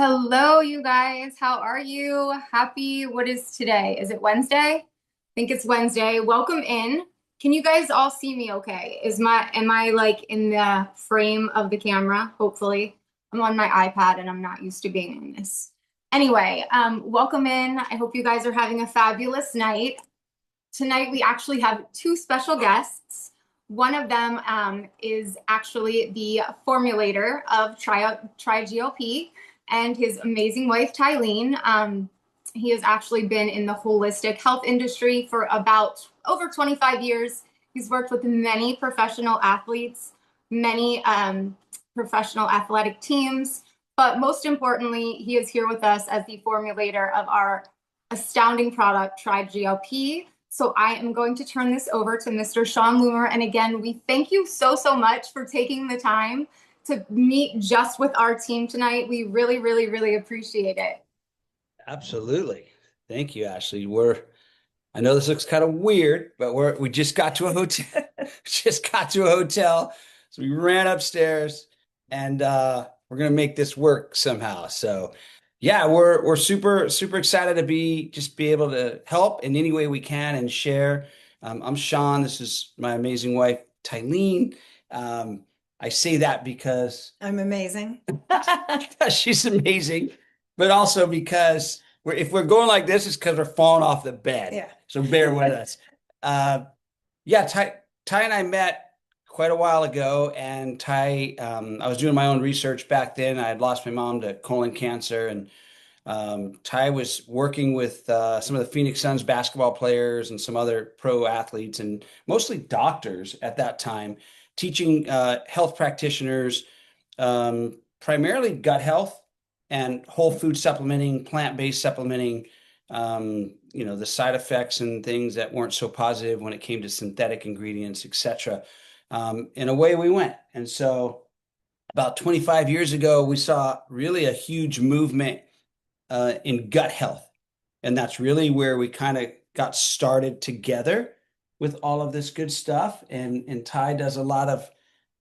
Hello, you guys. How are you? What is today? Is it Wednesday? I think it's Wednesday. Welcome in. Can you guys all see me okay? Am I like in the frame of the camera? Hopefully. I'm on my iPad and I'm not used to being in this. Anyway, welcome in. I hope you guys are having a fabulous night. Tonight we actually have two special guests. One of them is actually the formulator of TriGLP and his amazing wife, Tylene. He has actually been in the holistic health industry for about over 25 years. He's worked with many professional athletes, many professional athletic teams, but most importantly, he is here with us as the formulator of our astounding product, TriGLP. So I am going to turn this over to Mr. Sean Loomer. And again, we thank you so much for taking the time to meet just with our team tonight. We really appreciate it. Absolutely. Thank you, Ashley. I know this looks kind of weird, but we just got to a hotel, just got to a hotel. So we ran upstairs and we're gonna make this work somehow. So yeah, we're super excited to be able to help in any way we can and share. I'm Sean. This is my amazing wife, Tylene. I say that because I'm amazing. she's amazing, but also because if we're going like this, it's because we're falling off the bed. Yeah. So bear with us. Uh, yeah, Ty and I met quite a while ago, and I was doing my own research back then. I had lost my mom to colon cancer, and Ty was working with some of the Phoenix Suns basketball players and some other pro athletes, and mostly doctors at that time, teaching health practitioners primarily gut health and whole food supplementing, plant-based supplementing, the side effects and things that weren't so positive when it came to synthetic ingredients, etc. And away we went. And so about 25 years ago, we saw really a huge movement in gut health. And that's really where we kind of got started together with all of this good stuff. And Ty does a lot of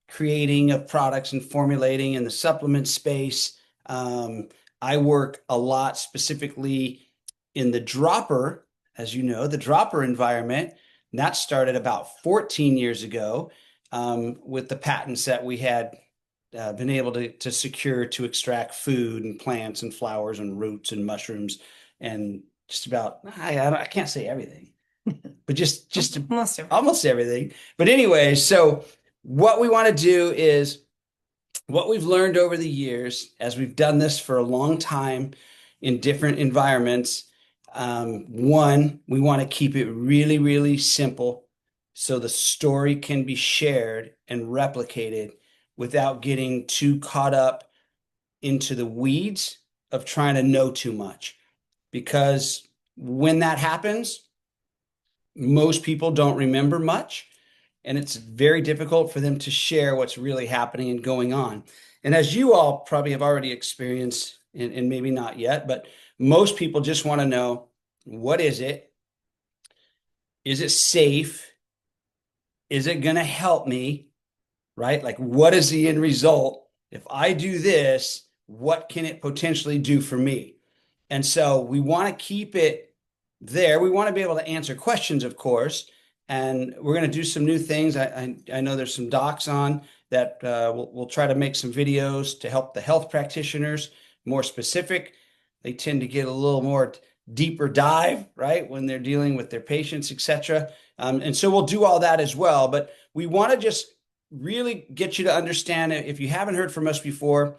creating of products and formulating in the supplement space. I work a lot specifically in the dropper, as you know, the dropper environment. And that started about 14 years ago with the patents that we had been able to secure to extract food and plants and flowers and roots and mushrooms and just about, I can't say everything, but just almost everything. But anyway, so what we want to do is what we've learned over the years as we've done this for a long time in different environments. One, we want to keep it really simple so the story can be shared and replicated without getting too caught up into the weeds of trying to know too much. Because when that happens, most people don't remember much, and it's very difficult for them to share what's really happening and going on. And as you all probably have already experienced, and maybe not yet, but most people just want to know, what is it? Is it safe? Is it going to help me? Right? Like, what is the end result? If I do this, what can it potentially do for me? And so we want to keep it there. We want to be able to answer questions, of course. And we're going to do some new things. I know there's some docs on that we'll try to make some videos to help the health practitioners more specific. They tend to get a little more deeper dive, right, when they're dealing with their patients, etc. And so we'll do all that as well. But we want to just really get you to understand it. If you haven't heard from us before,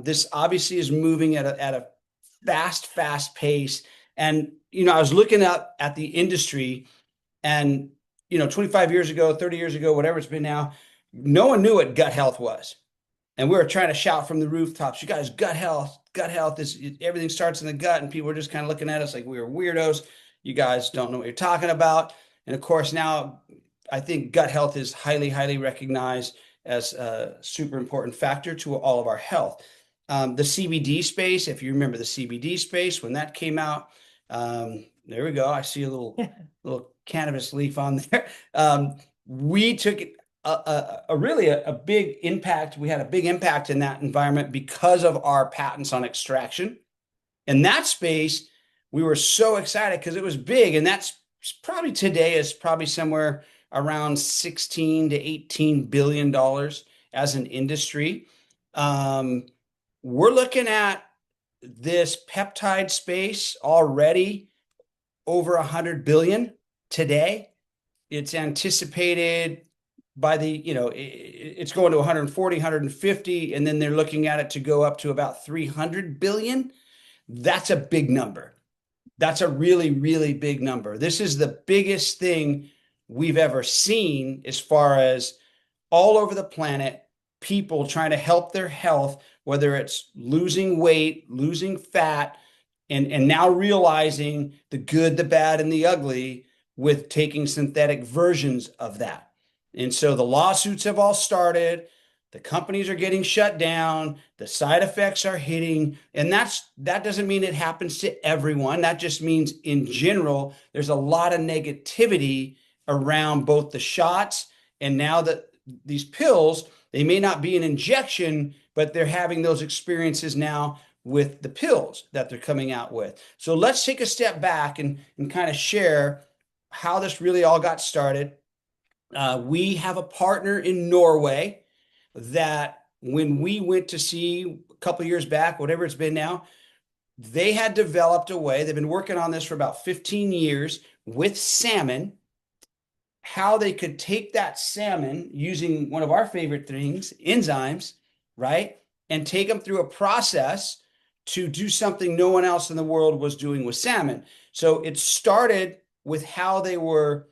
this obviously is moving at a fast pace. And, I was looking up at the industry and, 25 years ago, 30 years ago, whatever it's been now, no one knew what gut health was. And we were trying to shout from the rooftops, you guys, gut health is everything starts in the gut. And people were just kind of looking at us like we were weirdos. You guys don't know what you're talking about. And of course, now I think gut health is highly recognized as a super important factor to all of our health. The CBD space, if you remember the CBD space, when that came out, there we go. I see a little cannabis leaf on there. We took it a big impact. We had a big impact in that environment because of our patents on extraction. In that space, we were so excited because it was big, and that's probably today is probably somewhere around 16 to 18 billion dollars as an industry. Um, we're looking at this peptide space already over 100 billion today. It's anticipated by it's going to 140, 150, and then they're looking at it to go up to about 300 billion. That's a big number. That's a really, really big number. This is the biggest thing we've ever seen as far as all over the planet, people trying to help their health, whether it's losing weight, losing fat, and now realizing the good, the bad, and the ugly with taking synthetic versions of that. And so the lawsuits have all started. The companies are getting shut down. The side effects are hitting. And that doesn't mean it happens to everyone. That just means in general, there's a lot of negativity around both the shots and now that these pills, they may not be an injection, but they're having those experiences now with the pills that they're coming out with. So let's take a step back and kind of share how this really all got started. We have a partner in Norway that when we went to see a couple years back, whatever it's been now, they had developed a way, they've been working on this for about 15 years with salmon, how they could take that salmon using one of our favorite things, enzymes, right? And take them through a process to do something no one else in the world was doing with salmon. So it started with how they were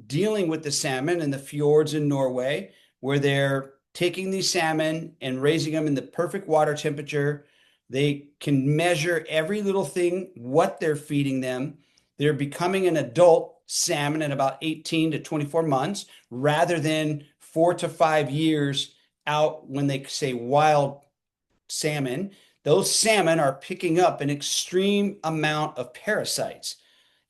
dealing with the salmon in the fjords in Norway, where they're taking these salmon and raising them in the perfect water temperature. They can measure every little thing, what they're feeding them. They're becoming an adult salmon in about 18 to 24 months rather than 4 to 5 years out when they say wild salmon. Those salmon are picking up an extreme amount of parasites.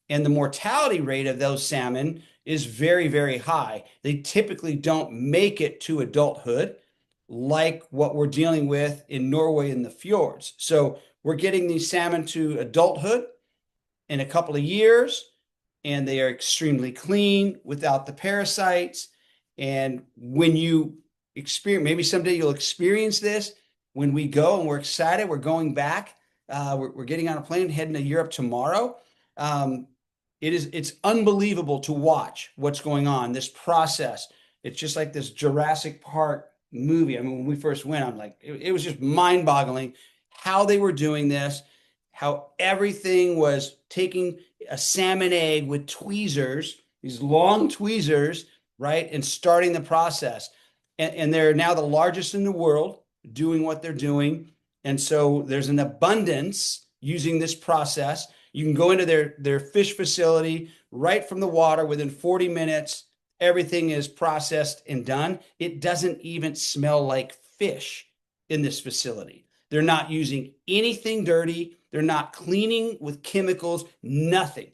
And the mortality rate of those salmon is very, very high. They typically don't make it to adulthood like what we're dealing with in Norway in the fjords. So we're getting these salmon to adulthood in a couple of years, and they are extremely clean without the parasites. And when you experience, maybe someday you'll experience this when we go, and we're excited. We're going back. We're getting on a plane heading to Europe tomorrow. It's unbelievable to watch what's going on, this process. It's just like this Jurassic Park movie. I mean, when we first went, I'm like, it was just mind-boggling how they were doing this, how everything was taking a salmon egg with tweezers, these long tweezers, right, and starting the process. And they're now the largest in the world doing what they're doing. And so there's an abundance using this process. You can go into their fish facility right from the water within 40 minutes. Everything is processed and done. It doesn't even smell like fish in this facility. They're not using anything dirty. They're not cleaning with chemicals, nothing.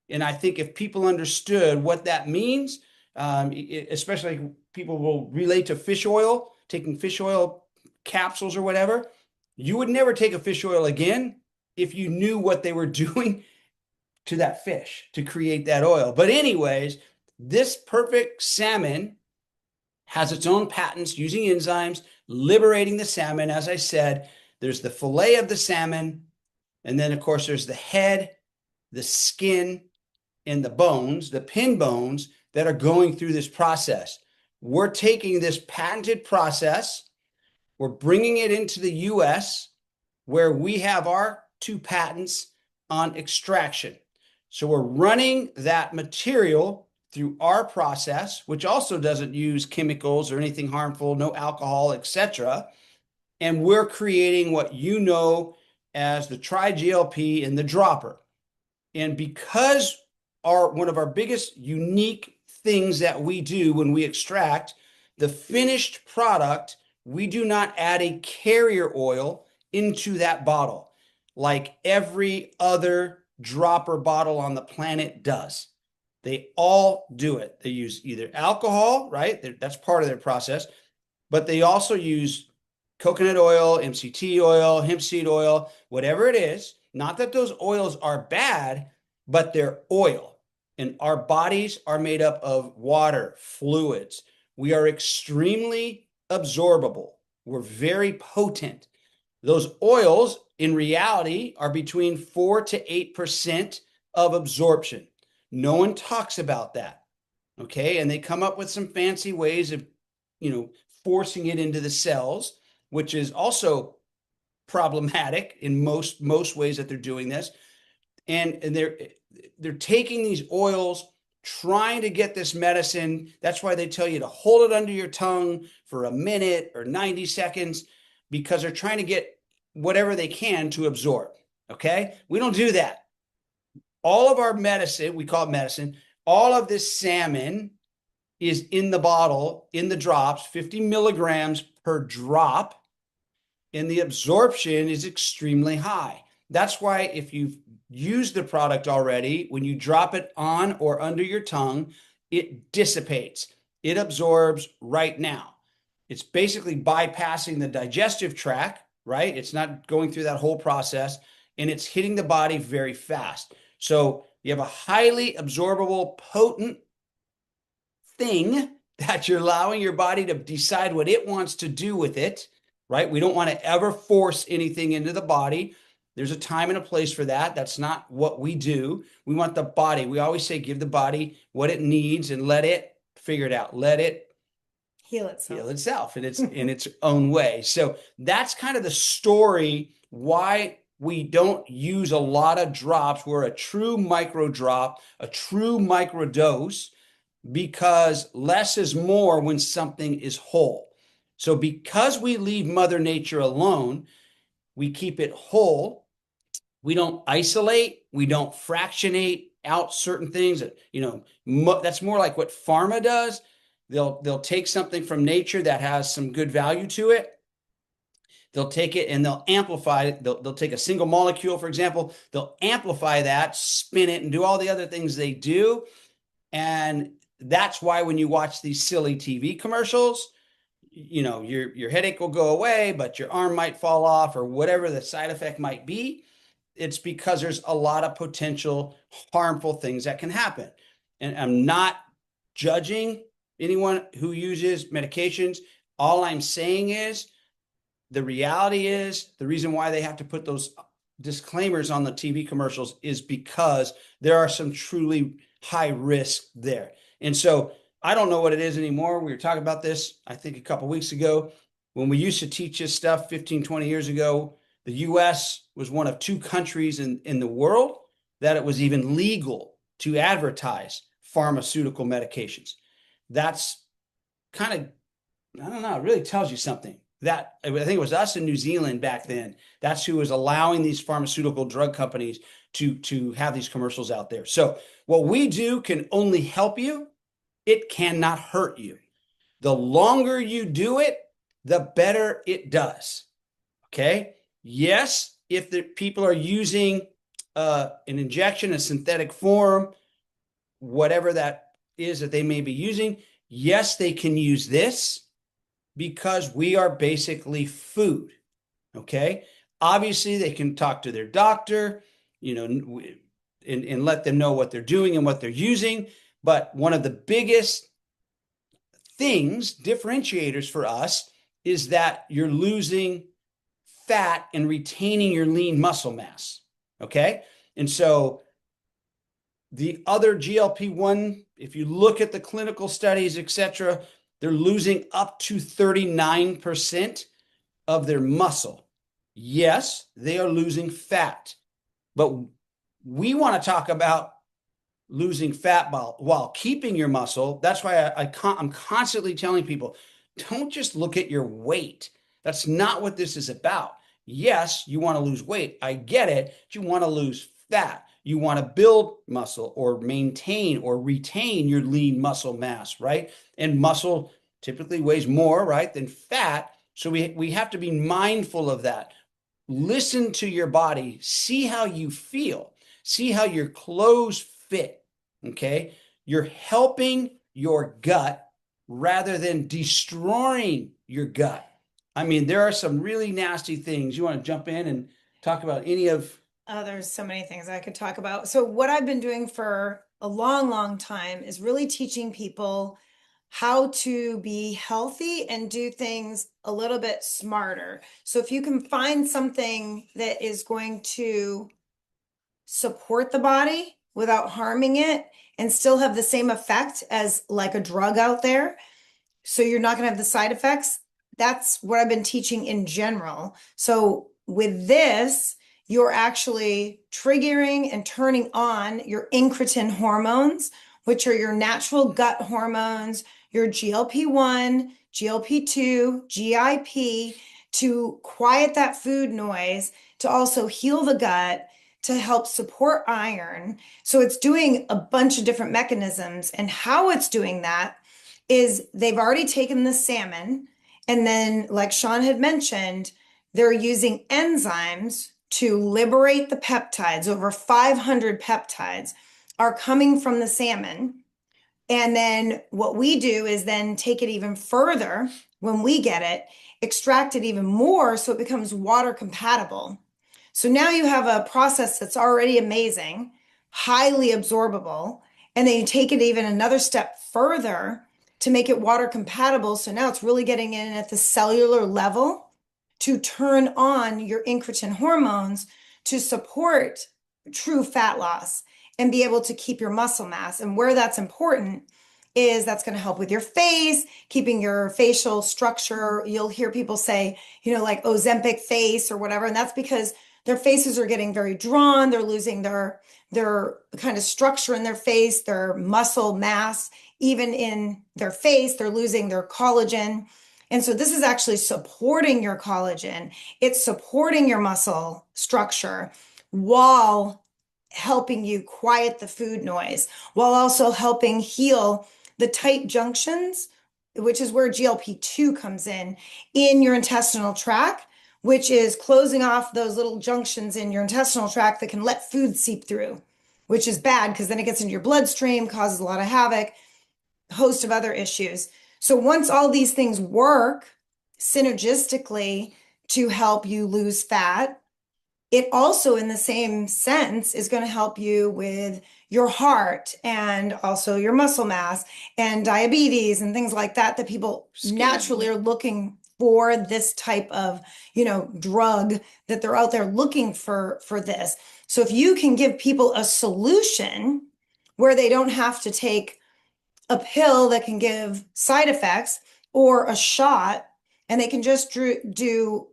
And I think if people understood what that means, especially people will relate to fish oil, taking fish oil capsules or whatever, you would never take a fish oil again if you knew what they were doing to that fish to create that oil. But anyways, this perfect salmon has its own patents using enzymes, liberating the salmon. As I said, there's the fillet of the salmon, and then of course there's the head, the skin, and the bones, the pin bones that are going through this process. We're taking this patented process, we're bringing it into the US where we have our 2 patents on extraction. So we're running that material through our process, which also doesn't use chemicals or anything harmful, no alcohol, etc. And we're creating what you know as the tri-GLP and the dropper. And because one of our biggest unique things that we do when we extract the finished product, we do not add a carrier oil into that bottle like every other dropper bottle on the planet does. They all do it. They use either alcohol, right? That's part of their process, but they also use coconut oil, MCT oil, hemp seed oil, whatever it is. Not that those oils are bad, but they're oil. And our bodies are made up of water, fluids. We are extremely absorbable. We're very potent. Those oils, in reality, are between 4 to 8% of absorption. No one talks about that. Okay. And they come up with some fancy ways of, forcing it into the cells, which is also problematic in most ways that they're doing this. And they're taking these oils, trying to get this medicine. That's why they tell you to hold it under your tongue for a minute or 90 seconds, because they're trying to get whatever they can to absorb. Okay. We don't do that. All of our medicine, we call it medicine, all of this salmon is in the bottle, in the drops, 50 milligrams per drop, and the absorption is extremely high. That's why if you've used the product already, when you drop it on or under your tongue, it dissipates. It absorbs right now. It's basically bypassing the digestive tract, right? It's not going through that whole process, and it's hitting the body very fast. So you have a highly absorbable, potent thing that you're allowing your body to decide what it wants to do with it, right? We don't want to ever force anything into the body. There's a time and a place for that. That's not what we do. We want the body. We always say, give the body what it needs and let it figure it out. Let it heal itself in its own way. So that's kind of the story why we don't use a lot of drops. We're a true micro drop, a true micro dose, because less is more when something is whole. So because we leave Mother Nature alone, we keep it whole. We don't isolate. We don't fractionate out certain things. That's more like what pharma does. They'll take something from nature that has some good value to it. They'll take it and they'll amplify it. They'll take a single molecule, for example. They'll amplify that, spin it, and do all the other things they do. And that's why when you watch these silly TV commercials, your headache will go away, but your arm might fall off or whatever the side effect might be. It's because there's a lot of potential harmful things that can happen. And I'm not judging anyone who uses medications. All I'm saying is the reality is the reason why they have to put those disclaimers on the TV commercials is because there are some truly high risk there. And so I don't know what it is anymore. We were talking about this, I think, a couple of weeks ago. When we used to teach this stuff 15, 20 years ago, the US was one of 2 countries in the world that it was even legal to advertise pharmaceutical medications. That's kind of, I don't know, it really tells you something. That I think it was us in New Zealand back then. That's who was allowing these pharmaceutical drug companies to have these commercials out there. So what we do can only help you. It cannot hurt you. The longer you do it, the better it does. Okay. Yes, if the people are using an injection, a synthetic form, whatever that is that they may be using, yes, they can use this because we are basically food. Okay. Obviously, they can talk to their doctor, and let them know what they're doing and what they're using. But one of the biggest differentiators for us, is that you're losing fat and retaining your lean muscle mass. Okay. And so the other GLP-1, if you look at the clinical studies, etc., they're losing up to 39% of their muscle. Yes, they are losing fat, but we want to talk about losing fat while keeping your muscle. That's why I'm constantly telling people, don't just look at your weight. That's not what this is about. Yes, you want to lose weight. I get it. But you want to lose fat. You want to build muscle or maintain or retain your lean muscle mass, right? And muscle typically weighs more, right, than fat. So we have to be mindful of that. Listen to your body. See how you feel. See how your clothes fit. Okay. you're helping your gut rather than destroying your gut. I mean, there are some really nasty things. You want to jump in and talk about any of? Oh, there's so many things I could talk about. So what I've been doing for a long, long time is really teaching people how to be healthy and do things a little bit smarter. So if you can find something that is going to support the body without harming it and still have the same effect as like a drug out there, so you're not going to have the side effects. That's what I've been teaching in general. So with this, you're actually triggering and turning on your incretin hormones, which are your natural gut hormones, your GLP-1, GLP-2, GIP, to quiet that food noise, to also heal the gut, to help support iron. So it's doing a bunch of different mechanisms, and how it's doing that is they've already taken the salmon, and then, like Sean had mentioned, they're using enzymes to liberate the peptides. Over 500 peptides are coming from the salmon. And then what we do is then take it even further when we get it, extract it even more so it becomes water compatible. So now you have a process that's already amazing, highly absorbable, and then you take it even another step further to make it water compatible. So now it's really getting in at the cellular level to turn on your incretin hormones to support true fat loss and be able to keep your muscle mass. And where that's important is that's going to help with your face, keeping your facial structure. You'll hear people say, like Ozempic face or whatever. And that's because their faces are getting very drawn. They're losing their kind of structure in their face, their muscle mass, even in their face, they're losing their collagen. And so this is actually supporting your collagen. It's supporting your muscle structure while helping you quiet the food noise, while also helping heal the tight junctions, which is where GLP-2 comes in your intestinal tract, which is closing off those little junctions in your intestinal tract that can let food seep through, which is bad because then it gets into your bloodstream, causes a lot of havoc, host of other issues. So once all these things work synergistically to help you lose fat, it also, in the same sense, is going to help you with your heart and also your muscle mass and diabetes and things like that, that people naturally are looking for this type of, drug, that they're out there looking for this. So if you can give people a solution where they don't have to take a pill that can give side effects or a shot, and they can just do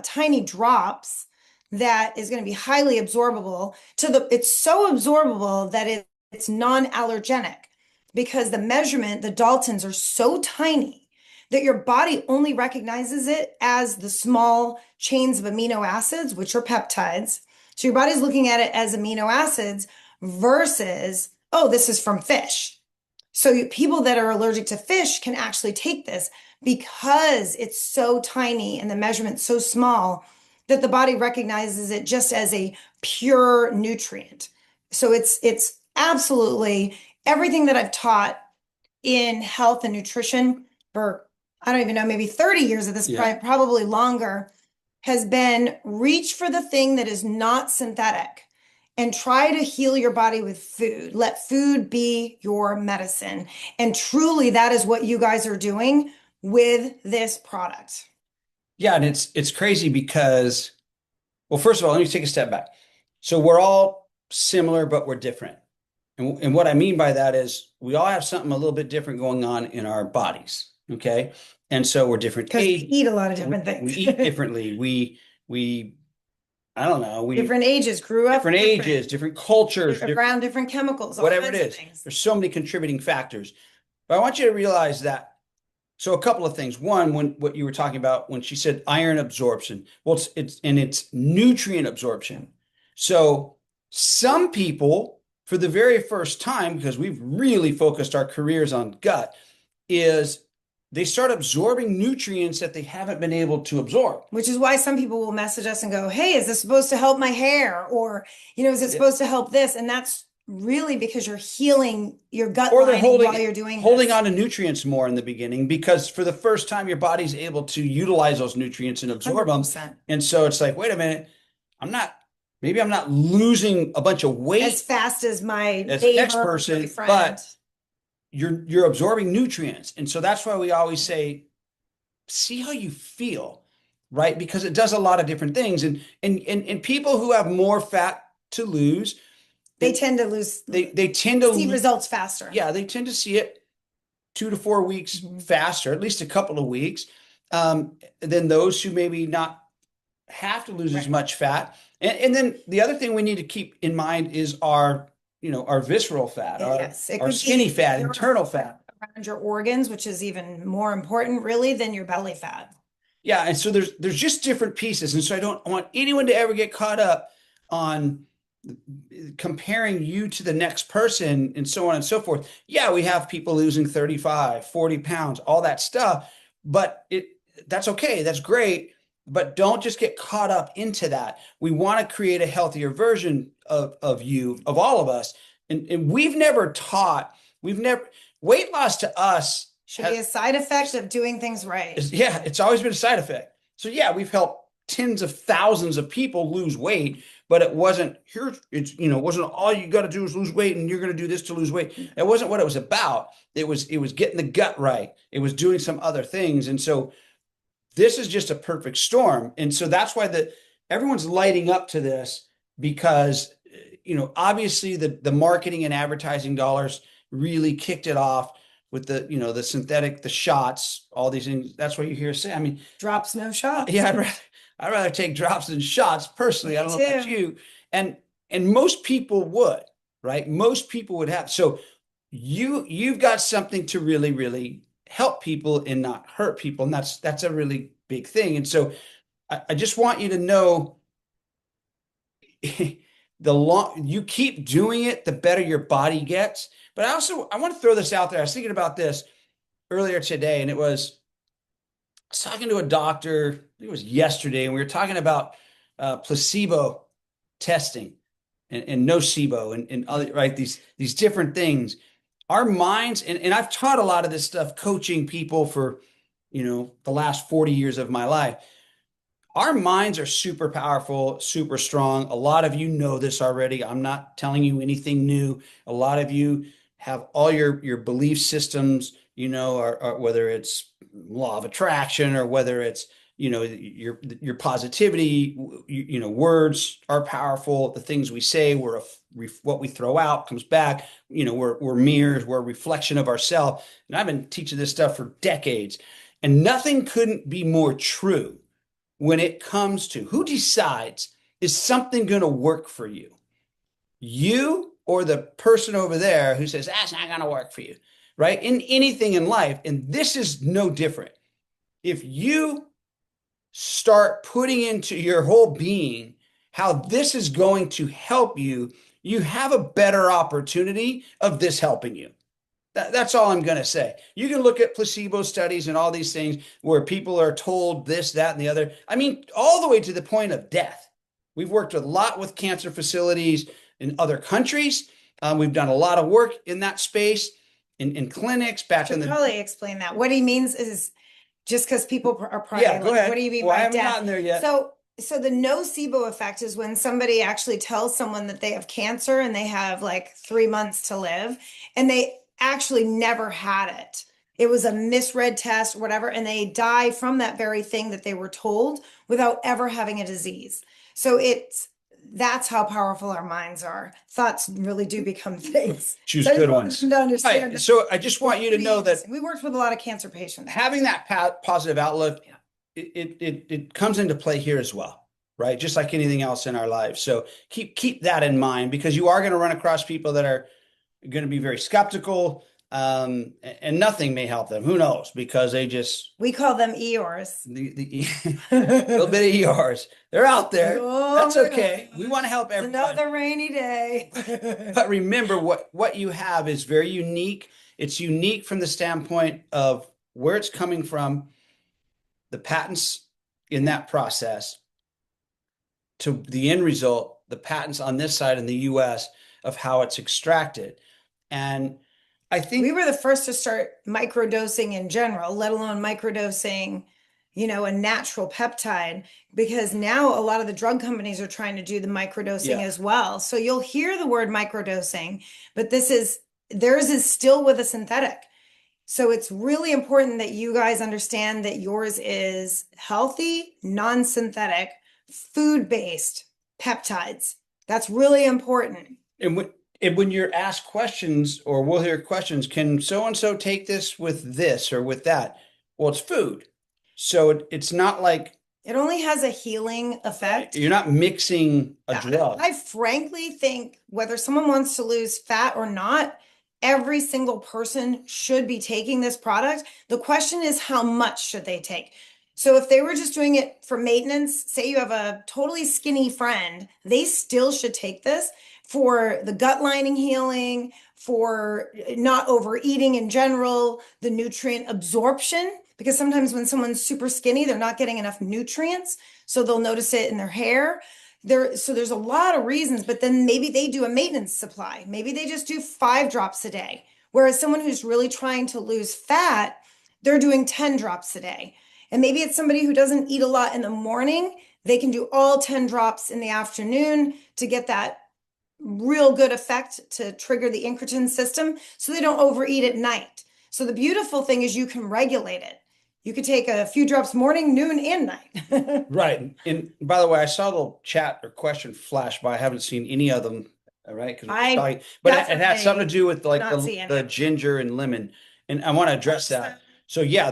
tiny drops that is going to be highly absorbable it's so absorbable that it's non-allergenic, because the measurement, the Daltons, are so tiny that your body only recognizes it as the small chains of amino acids, which are peptides. So your body's looking at it as amino acids versus, oh, this is from fish. So people that are allergic to fish can actually take this because it's so tiny and the measurement's so small that the body recognizes it just as a pure nutrient. So it's absolutely everything that I've taught in health and nutrition for, I don't even know, maybe 30 years at this point, probably longer, has been reach for the thing that is not synthetic and try to heal your body with food. Let food be your medicine. And truly, that is what you guys are doing with this product. Yeah, and it's crazy because, well, first of all, let me take a step back. So we're all similar, but we're different. And what I mean by that is we all have something a little bit different going on in our bodies. Okay. And so we're different. Because we eat a lot of different things. We eat differently. We I don't know. Different ages, grew up different ages, different cultures, around different chemicals, whatever it is. There's so many contributing factors. But I want you to realize that. So a couple of things. One, what you were talking about when she said iron absorption. Well, it's nutrient absorption. So some people, for the very first time, because we've really focused our careers on gut, is they start absorbing nutrients that they haven't been able to absorb. Which is why some people will message us and go, hey, is this supposed to help my hair? Or, is it supposed to help this? And that's really because you're healing your gut Or they're lining while you're doing holding this. on to nutrients more in the beginning, because for the first time your body's able to utilize those nutrients and absorb them. 100%. And so it's like, wait a minute, maybe I'm not losing a bunch of weight As fast as my as the next neighbor or person, my friend. but you're absorbing nutrients. And so that's why we always say, see how you feel, right? Because it does a lot of different things. And people who have more fat to lose, they tend to lose, they tend to see results faster. Yeah, they tend to see it 2 to 4 weeks faster, at least a couple of weeks, than those who maybe not have to lose as much fat. And then the other thing we need to keep in mind is our visceral fat, our skinny fat, internal fat around your organs, which is even more important really than your belly fat. Yeah, and so there's just different pieces. And so I don't want anyone to ever get caught up on comparing you to the next person and so on and so forth. Yeah, we have people losing 35, 40 pounds, all that stuff, but that's okay. That's great. But don't just get caught up into that. We want to create a healthier version of you, of all of us. And weight loss to us should be a side effect of doing things right. Yeah, it's always been a side effect. So yeah, we've helped tens of thousands of people lose weight, but it wasn't wasn't all you got to do is lose weight and you're going to do this to lose weight. It wasn't what it was about. It was getting the gut right. It was doing some other things. And so this is just a perfect storm. And so that's why everyone's lighting up to this, because obviously the marketing and advertising dollars really kicked it off with the synthetic, the shots, all these things. That's what you hear say. I mean, drops, no shots. Yeah, I'd rather take drops than shots personally. I don't know about you. And most people would, right? Most people would have. So you've got something to really, really help people and not hurt people. And that's a really big thing. And so I just want you to know you keep doing it, the better your body gets. But I want to throw this out there. I was thinking about this earlier today, and I was talking to a doctor, I think it was yesterday, and we were talking about placebo testing and nocebo and other, right? These different things. Our minds, and I've taught a lot of this stuff, coaching people for, the last 40 years of my life. Our minds are super powerful, super strong. A lot of you know this already. I'm not telling you anything new. A lot of you have all your belief systems, or whether it's law of attraction or whether it's, your positivity, words are powerful. The things we say, what we throw out comes back. We're mirrors, we're a reflection of ourselves. And I've been teaching this stuff for decades, and nothing couldn't be more true when it comes to who decides, is something going to work for you? You or the person over there who says, that's not going to work for you, right? In anything in life. And this is no different. If you start putting into your whole being how this is going to help you, you have a better opportunity of this helping you. That's all I'm going to say. You can look at placebo studies and all these things where people are told this, that, and the other. I mean, all the way to the point of death. We've worked a lot with cancer facilities in other countries. We've done a lot of work in that space in clinics back in the. Probably explain that. What he means is just because people are probably go ahead. What do you mean by death? I haven't gotten there yet. So the nocebo effect is when somebody actually tells someone that they have cancer and they have like 3 months to live, and they actually never had it. It was a misread test, whatever, and they die from that very thing that they were told without ever having a disease. So that's how powerful our minds are. Thoughts really do become things. Choose good ones. To understand. Right. So I just want you to know that we worked with a lot of cancer patients. Having that positive outlook, it comes into play here as well, right? Just like anything else in our lives. So keep that in mind, because you are going to run across people that are going to be very skeptical, and nothing may help them. Who knows? Because we call them Eeyores. The little bit of Eeyores. They're out there. Oh, that's okay. We want to help everybody. Another rainy day. But remember, what you have is very unique. It's unique from the standpoint of where it's coming from, the patents in that process, to the end result, the patents on this side in the US. of how it's extracted. And I think we were the first to start microdosing in general, let alone microdosing, a natural peptide, because now a lot of the drug companies are trying to do the microdosing as well. So you'll hear the word microdosing, but theirs is still with a synthetic. So it's really important that you guys understand that yours is healthy, non-synthetic, food-based peptides. That's really important. And when you're asked questions, or we'll hear questions, can so-and-so take this with this or with that? Well, it's food. So it's not like it only has a healing effect. You're not mixing a drug. I frankly think whether someone wants to lose fat or not, every single person should be taking this product. The question is, how much should they take? So if they were just doing it for maintenance, say you have a totally skinny friend, they still should take this for the gut lining healing, for not overeating in general, the nutrient absorption, because sometimes when someone's super skinny, they're not getting enough nutrients. So they'll notice it in their hair. So there's a lot of reasons, but then maybe they do a maintenance supply. Maybe they just do 5 drops a day. Whereas someone who's really trying to lose fat, they're doing 10 drops a day. And maybe it's somebody who doesn't eat a lot in the morning. They can do all 10 drops in the afternoon to get that real good effect to trigger the incretin system so they don't overeat at night. So the beautiful thing is you can regulate it. You could take a few drops morning, noon, and night. Right. And by the way, I saw a little chat or question flash by. I haven't seen any of them. All right. But it had something to do with like the ginger and lemon. And I want to address that. So yeah,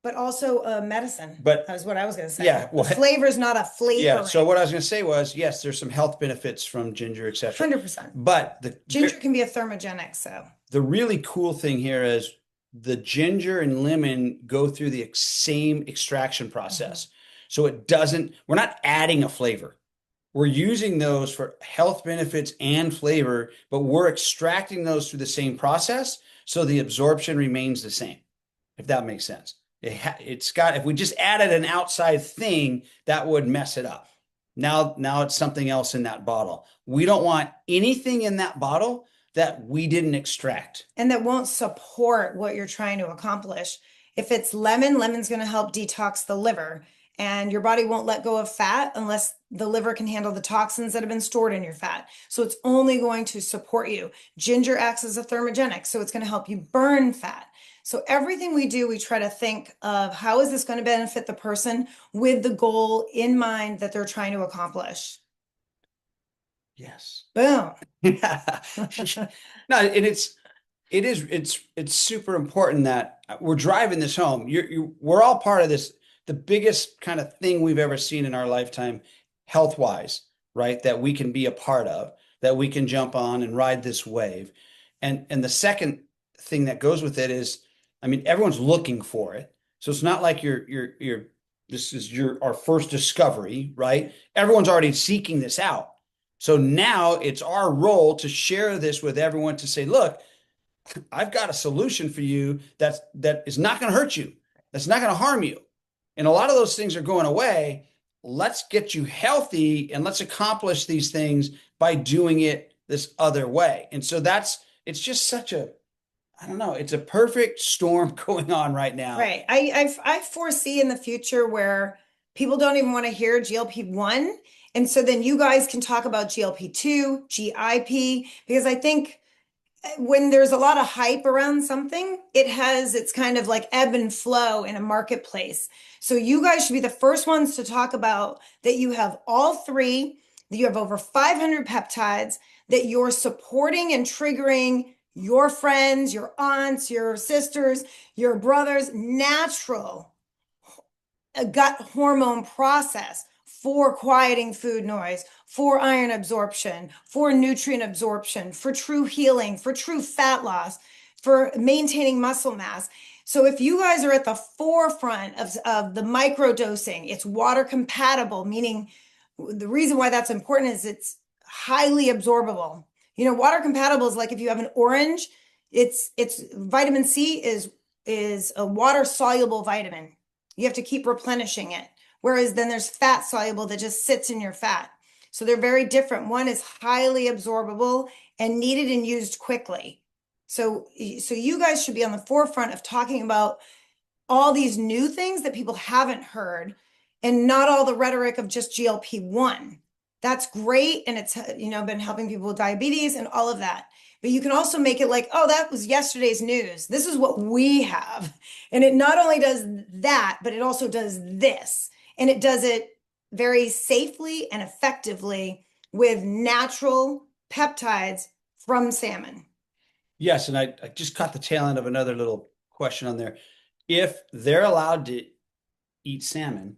but also medicine. But that was what I was going to say. Yeah. Well, the flavor is not a flavor. Yeah. So what I was going to say was, yes, there's some health benefits from ginger, etc. 100%. But the ginger can be a thermogenic. So the really cool thing here is the ginger and lemon go through the same extraction process. So we're not adding a flavor. We're using those for health benefits and flavor, but we're extracting those through the same process. So the absorption remains the same, if that makes sense. If we just added an outside thing, that would mess it up. Now it's something else in that bottle. We don't want anything in that bottle that we didn't extract. And that won't support what you're trying to accomplish. If it's lemon's going to help detox the liver, and your body won't let go of fat unless the liver can handle the toxins that have been stored in your fat. So it's only going to support you. Ginger acts as a thermogenic, so it's going to help you burn fat. So everything we do, we try to think of how is this going to benefit the person with the goal in mind that they're trying to accomplish. Yes. Boom. No, and it's super important that we're driving this home. We're all part of this, the biggest kind of thing we've ever seen in our lifetime, health-wise, right? That we can be a part of, that we can jump on and ride this wave. And the second thing that goes with it is, I mean, everyone's looking for it. So it's not like this is our first discovery, right? Everyone's already seeking this out. So now it's our role to share this with everyone, to say, look, I've got a solution for you that is not going to hurt you. That's not going to harm you. And a lot of those things are going away. Let's get you healthy and let's accomplish these things by doing it this other way. And so it's just such a, I don't know, it's a perfect storm going on right now. Right. I foresee in the future where people don't even want to hear GLP-1. And so then you guys can talk about GLP-2, GIP, because I think when there's a lot of hype around something, it's kind of like ebb and flow in a marketplace. So you guys should be the first ones to talk about that you have all 3, that you have over 500 peptides, that you're supporting and triggering your friends, your aunts, your sisters, your brothers, natural gut hormone process for quieting food noise, for iron absorption, for nutrient absorption, for true healing, for true fat loss, for maintaining muscle mass. So if you guys are at the forefront of the microdosing, it's water compatible, meaning the reason why that's important is it's highly absorbable. Water compatible is like if you have an orange, it's vitamin C is a water soluble vitamin. You have to keep replenishing it. Whereas then there's fat soluble that just sits in your fat. So they're very different. One is highly absorbable and needed and used quickly. So you guys should be on the forefront of talking about all these new things that people haven't heard, and not all the rhetoric of just GLP-1. That's great. And it's, been helping people with diabetes and all of that. But you can also make it like, oh, that was yesterday's news. This is what we have. And it not only does that, but it also does this. And it does it very safely and effectively with natural peptides from salmon. Yes, and I just caught the tail end of another little question on there. If they're allowed to eat salmon,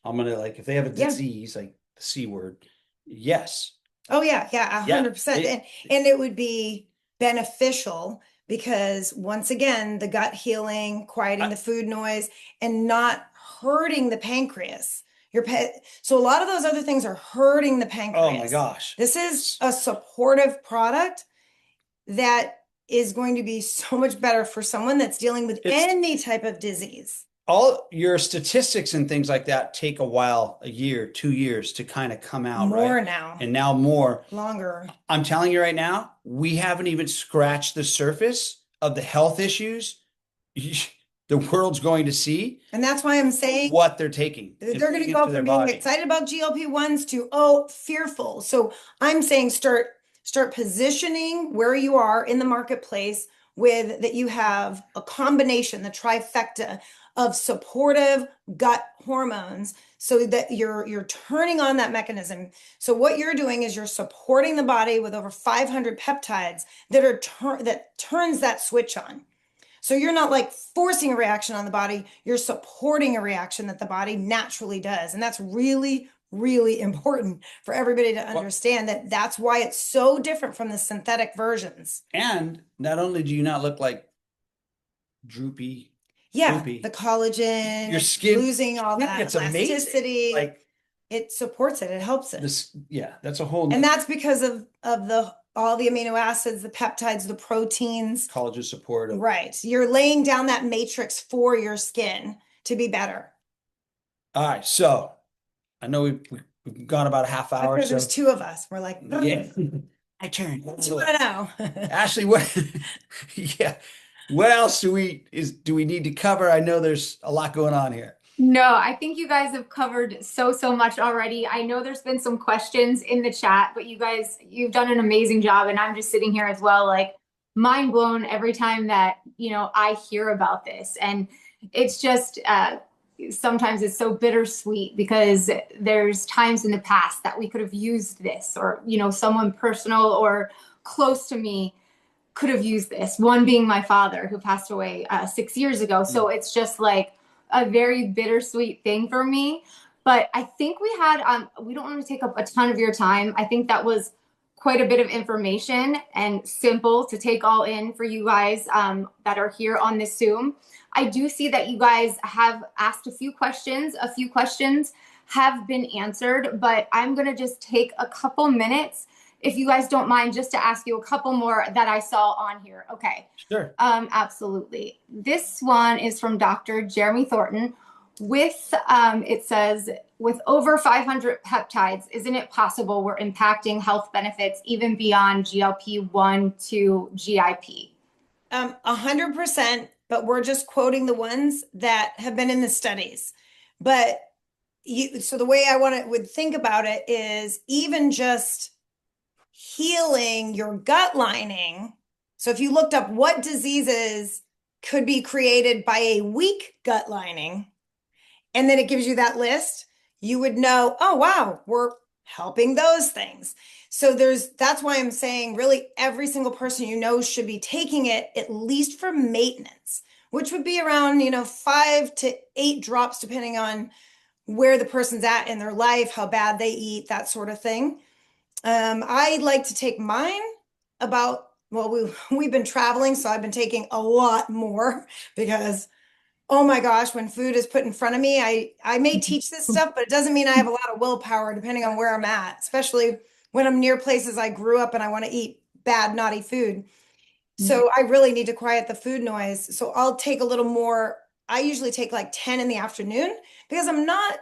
I'm gonna like if they have a Yeah. disease, like the C word, yes. Oh yeah, 100%. And it would be beneficial because once again, the gut healing, quieting the food noise, and not hurting the pancreas. So a lot of those other things are hurting the pancreas. Oh my gosh. This is a supportive product that is going to be so much better for someone that's dealing with any type of disease. All your statistics and things like that take a while, a year, 2 years to kind of come out, More right? now. And now more. Longer. I'm telling you right now, we haven't even scratched the surface of the health issues the world's going to see. And that's why I'm saying what they're taking. they're going to go from being excited about GLP-1s to, oh, fearful. So I'm saying start positioning where you are in the marketplace with that you have a combination, the trifecta of supportive gut hormones, so that you're turning on that mechanism. So what you're doing is you're supporting the body with over 500 peptides that turns that switch on. So you're not like forcing a reaction on the body, you're supporting a reaction that the body naturally does. And that's really, really important for everybody to understand that that's why it's so different from the synthetic versions. And not only do you not look like droopy, poopy, the collagen, your skin losing all that elasticity, like it supports it, it helps it. That's a whole and that's because of all the amino acids, the peptides, the proteins, collagen support. Right. You're laying down that matrix for your skin to be better. All right. So I know we've gone about a half hour. Because there's two of us. We're like, yeah. I turn. What do I know? Ashley, what else do we need to cover? I know there's a lot going on here. No, I think you guys have covered so much already. I know there's been some questions in the chat, but you guys, you've done an amazing job. And I'm just sitting here as well, like mind blown every time that, I hear about this. And it's just, sometimes it's so bittersweet because there's times in the past that we could have used this, or, someone personal or close to me could have used this. One being my father, who passed away 6 years ago. So it's just like a very bittersweet thing for me. But I think we don't want to take up a ton of your time. I think that was quite a bit of information and simple to take all in for you guys that are here on this Zoom. I do see that you guys have asked a few questions. A few questions have been answered, but I'm going to just take a couple minutes, if you guys don't mind, just to ask you a couple more that I saw on here. Okay. Sure. Absolutely. This one is from Dr. Jeremy Thornton. It says, with over 500 peptides, isn't it possible we're impacting health benefits even beyond GLP-1 to GIP? 100%, but we're just quoting the ones that have been in the studies. But so the way I would think about it is even just healing your gut lining. So if you looked up what diseases could be created by a weak gut lining, and then it gives you that list, you would know, oh, wow, we're helping those things. So that's why I'm saying really every single person should be taking it at least for maintenance, which would be around, 5 to 8 drops, depending on where the person's at in their life, how bad they eat, that sort of thing. I like to take mine we've been traveling, so I've been taking a lot more because, oh my gosh, when food is put in front of me, I may teach this stuff, but it doesn't mean I have a lot of willpower depending on where I'm at, especially when I'm near places I grew up and I want to eat bad, naughty food. So I really need to quiet the food noise. So I'll take a little more. I usually take like 10 in the afternoon because I'm not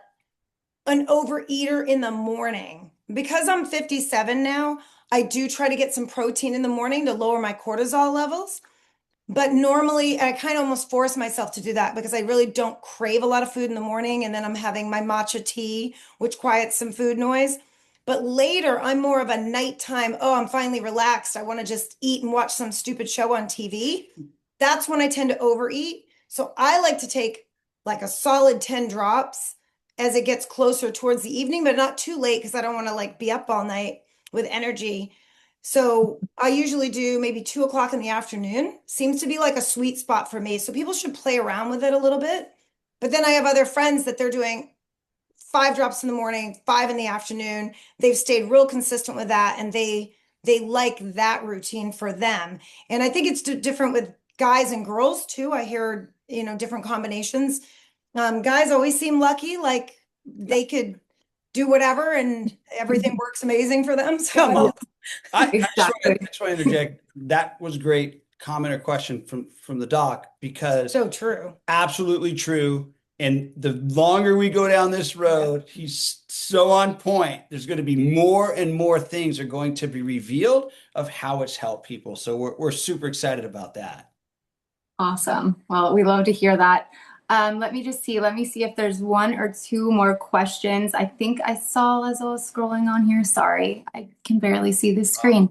an overeater in the morning. because I'm 57 now, I do try to get some protein in the morning to lower my cortisol levels. But normally, I kind of almost force myself to do that because I really don't crave a lot of food in the morning. And then I'm having my matcha tea, which quiets some food noise. But later, I'm more of a nighttime, oh, I'm finally relaxed. I want to just eat and watch some stupid show on TV. That's when I tend to overeat. So I like to take like a solid 10 drops as it gets closer towards the evening, but not too late because I don't want to like be up all night with energy. So I usually do maybe 2 o'clock in the afternoon. Seems to be like a sweet spot for me. So people should play around with it a little bit. But then I have other friends that they're doing 5 drops in the morning, 5 in the afternoon. They've stayed real consistent with that, and they like that routine for them. And I think it's different with guys and girls too. I hear, different combinations. Guys always seem lucky, like they could do whatever and everything works amazing for them. Come on. So Exactly. I just want to interject. That was a great comment or question from the doc, because so true. absolutely true. And the longer we go down this road, he's so on point. There's going to be more and more things are going to be revealed of how it's helped people. So we're super excited about that. Awesome. Well, we love to hear that. Let me just see. Let me see if there's one or two more questions. I think I saw as I was scrolling on here. Sorry, I can barely see the screen.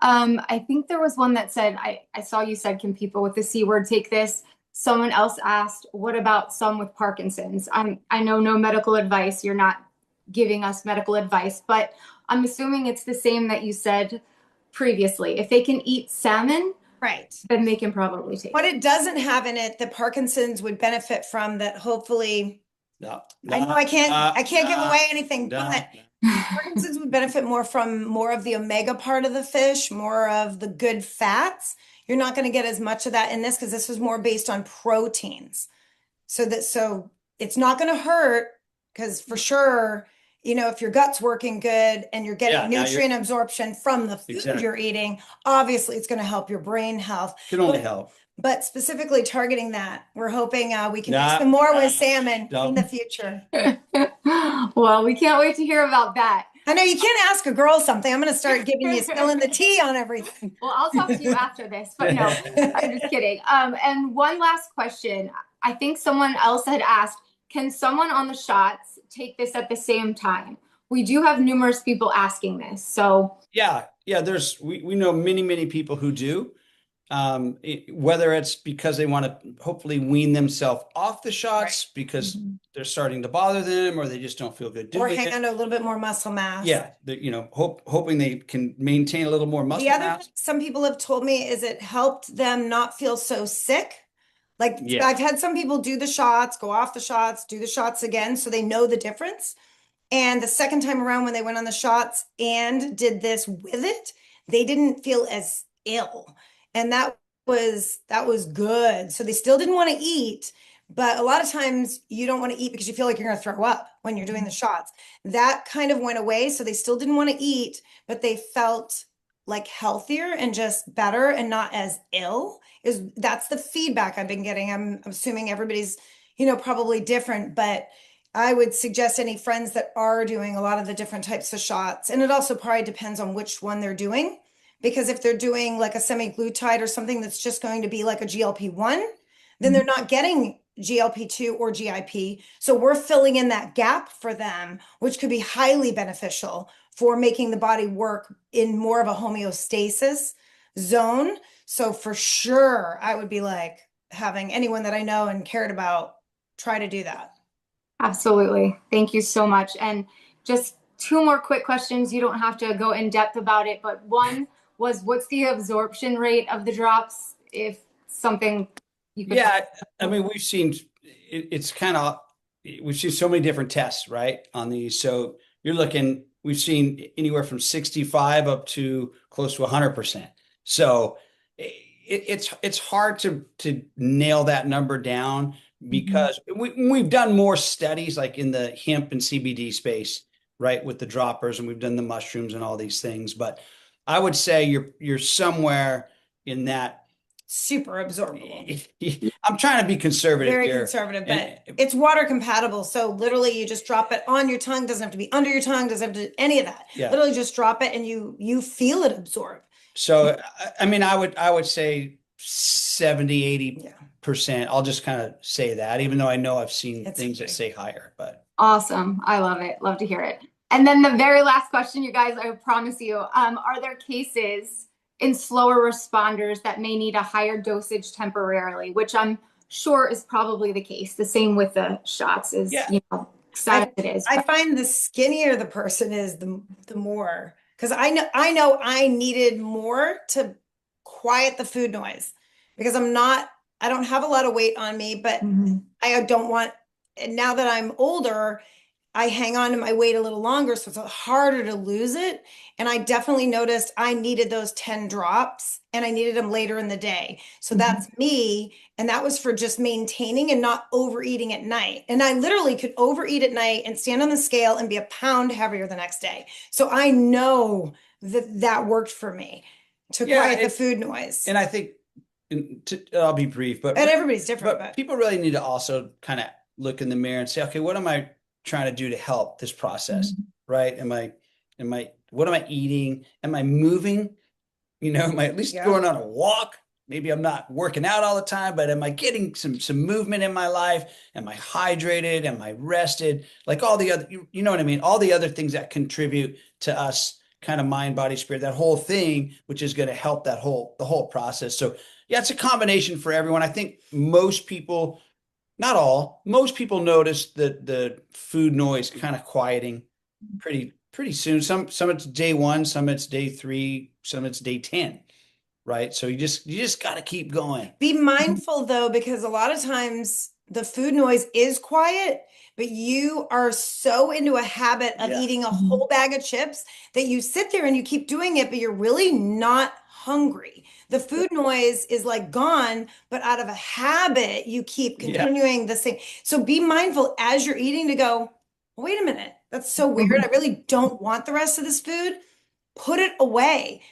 I think there was one that said, I saw you said, can people with the C word take this? Someone else asked, what about some with Parkinson's? I know no medical advice. You're not giving us medical advice, but I'm assuming it's the same that you said previously. If they can eat salmon, Right. then they can probably take What it. it doesn't have in it that Parkinson's would benefit from, that hopefully, No, I know I can't give away anything, no. but Parkinson's would benefit more from more of the omega part of the fish, more of the good fats. You're not going to get as much of that in this because this was more based on proteins. So it's not going to hurt because for sure, if your gut's working good and you're Yeah, getting now nutrient absorption from the food Exactly. you're eating, obviously it's going to help your brain health. Can only help. But specifically targeting that, we're hoping we can do Nah, some more with salmon in don't. the future. Well, we can't wait to hear about that. I know you can't ask a girl something. I'm going to start giving you spilling the tea on everything. Well, I'll talk to you after this, but no, I'm just kidding. And one last question. I think someone else had asked, can someone on the shots take this at the same time? We do have numerous people asking this. So Yeah, we know many people who do. Whether it's because they want to hopefully wean themselves off the shots because they're starting to bother them, or they just don't feel good Or doing hang it. on to a little bit more muscle mass. Yeah, hoping they can maintain a little more muscle The other mass. thing some people have told me is it helped them not feel so sick. Like Yeah. I've had some people do the shots, go off the shots, do the shots again, so they know the difference. And the second time around when they went on the shots and did this with it, they didn't feel as ill. And that was good. So they still didn't want to eat, but a lot of times you don't want to eat because you feel like you're going to throw up when you're doing the shots. That kind of went away. So they still didn't want to eat, but they felt like healthier and just better and not as ill. That's the feedback I've been getting. I'm assuming everybody's, probably different, but I would suggest any friends that are doing a lot of the different types of shots, and it also probably depends on which one they're doing, because if they're doing like a semaglutide or something that's just going to be like a GLP-1, then they're not getting GLP-2 or GIP. So we're filling in that gap for them, which could be highly beneficial for making the body work in more of a homeostasis zone. So for sure, I would be like having anyone that I know and cared about try to do that. absolutely. Thank you so much. And just two more quick questions. You don't have to go in depth about it, but one was, what's the absorption rate of the drops? If something you could. Yeah, I mean, we've seen we've seen so many different tests, right, on these. So we've seen anywhere from 65 up to close to 100%. So it's hard to nail that number down because we've done more studies like in the hemp and CBD space, right, with the droppers, and we've done the mushrooms and all these things. But I would say you're somewhere in that super absorbable. I'm trying to be conservative Very here. conservative, but it's water compatible. So literally you just drop it on your tongue. Doesn't have to be under your tongue. Doesn't have to do any of that. Yeah. Literally just drop it and you feel it absorb. So, I mean, I would say 70, 80%. I'll just kind of say that, even though I know I've seen things that say higher, but. Awesome. I love it. Love to hear it. And then the very last question, you guys, I promise you, are there cases in slower responders that may need a higher dosage temporarily, which I'm sure is probably the case. The same with the shots is, you know, sad as it is. I find the skinnier the person is, the more, because I know I needed more to quiet the food noise because I don't have a lot of weight on me, but I don't want, and now that I'm older, I hang on to my weight a little longer, so it's harder to lose it. And I definitely noticed I needed those 10 drops and I needed them later in the day. So that's me. And that was for just maintaining and not overeating at night. And I literally could overeat at night and stand on the scale and be a pound heavier the next day. So I know that that worked for me to quiet the food noise. And I think, I'll be brief, but and everybody's different. But people really need to also kind of look in the mirror and say, okay, what am I trying to do to help this process, right? What am I eating? Am I moving? You know, am I at least going on a walk? Maybe I'm not working out all the time, but am I getting some movement in my life? Am I hydrated? Am I rested? Like all the other, you know what I mean? All the other things that contribute to us kind of mind, body, spirit, that whole thing, which is going to help the whole process. So yeah, it's a combination for everyone. I think most people, not all, most people notice the food noise kind of quieting pretty soon. Some it's day 1, some it's day 3, some it's day 10, right? So you just got to keep going. Be mindful though, because a lot of times the food noise is quiet, but you are so into a habit of eating a whole bag of chips that you sit there and you keep doing it, but you're really not hungry. The food noise is like gone, but out of a habit, you keep continuing the same. So be mindful as you're eating to go, wait a minute, that's so weird. I really don't want the rest of this food. Put it away.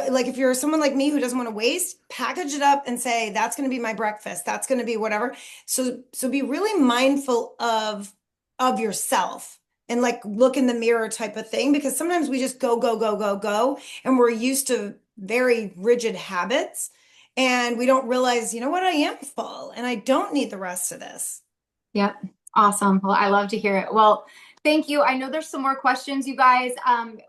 Like if you're someone like me who doesn't want to waste, package it up and say, that's going to be my breakfast. That's going to be whatever. So be really mindful of yourself and like look in the mirror type of thing, because sometimes we just go, go, go, go, go. And we're used to very rigid habits and we don't realize, you know what, I am full and I don't need the rest of this. Yep. Awesome. Well, I love to hear it. Well, thank you. I know there's some more questions, you guys.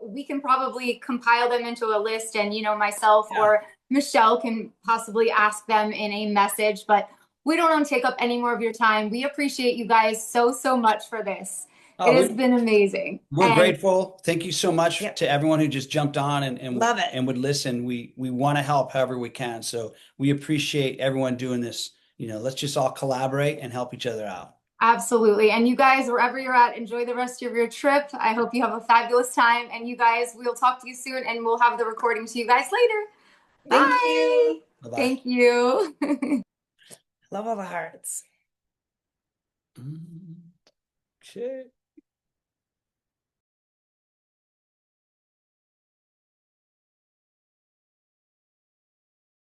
We can probably compile them into a list and, you know, myself or Michelle can possibly ask them in a message, but we don't want to take up any more of your time. We appreciate you guys so much for this. It has been amazing. We're grateful. Thank you so much to everyone who just jumped on and love it and would listen. We want to help however we can. So we appreciate everyone doing this. You know, let's just all collaborate and help each other out. Absolutely. And you guys, wherever you're at, enjoy the rest of your trip. I hope you have a fabulous time. And you guys, we'll talk to you soon and we'll have the recording to you guys later. Thank Bye. you. Bye-bye. Thank you. Love all the hearts. Okay.